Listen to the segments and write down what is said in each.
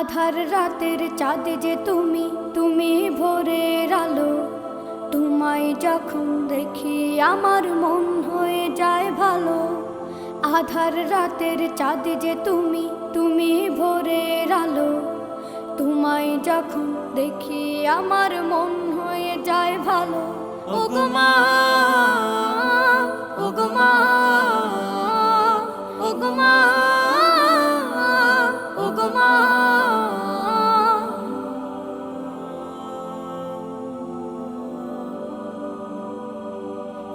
আধার রাতের চাঁদ যে তুমি, তুমি ভোরের আলো। তোমায় যখন দেখি আমার মন হয়ে যায় ভালো। আধার রাতের চাঁদ যে তুমি, তুমি ভোরের আলো। তোমায় যখন দেখি আমার মন হয়ে যায় ভালো। ওগো মা, ওগো মা, ওগো মা, ওগো মা।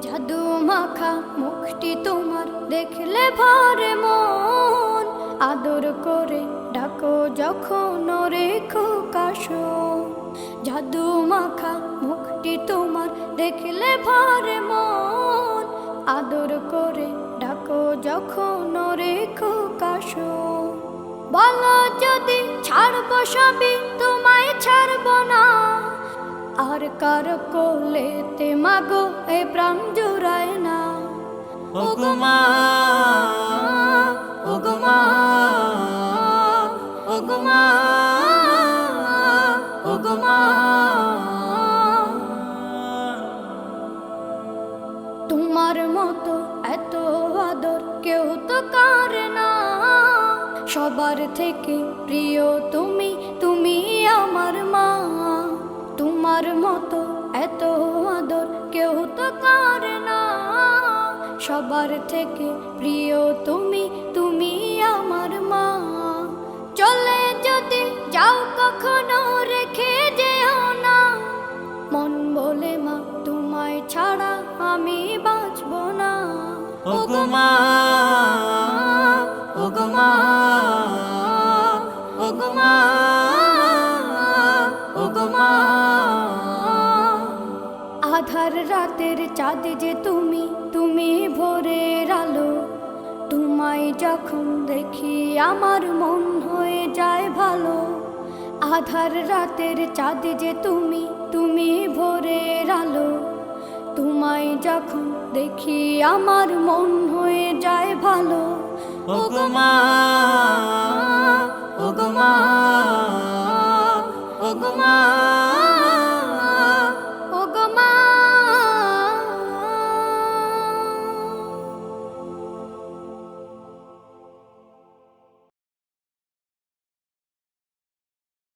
জাদু মাখা মুখটি তোমার দেখলে ভরে মন। আদর করে ডাকো যখন রেখো কাশো। জাদু মাখা মুখটি তোমার দেখলে ভরে মন। আদর করে ডাকো যখন রেখো কাশো। বলো যদি ছাড়বো সবই, তোমায় ছাড়বো না। আর কার কোলেতে মাগো এ প্রাণ জুড়ায় না। ওগো মা, ওগো মা, ওগো মা, ওগো মা। তোমার মতো এত আদর কেউ তো করে না। সবার থেকে প্রিয় তুমি, তুমি আমার মা। তোমার মতো এত আদর কেউ তো করে না। সবার থেকে প্রিয় তুমি, তুমি আমার মা। চলে যদি যাও কখনো রেখে যেও না। মন বলে মা তোমায় ছাড়া আমি বাঁচব না। ওগো মা, ওগো মা, ওগো মা, ওগো মা। আধার রাতের চাঁদ যে তুমি, তুমি ভোরের আলো। তোমায় যখন দেখি আমার মন হয়ে যায় ভালো। আধার রাতের চাঁদ যে তুমি, তুমি ভোরের আলো। তোমায় যখন দেখি আমার মন হয়ে যায় ভালো। ওগো মা, ওগো মা, ওগো মা।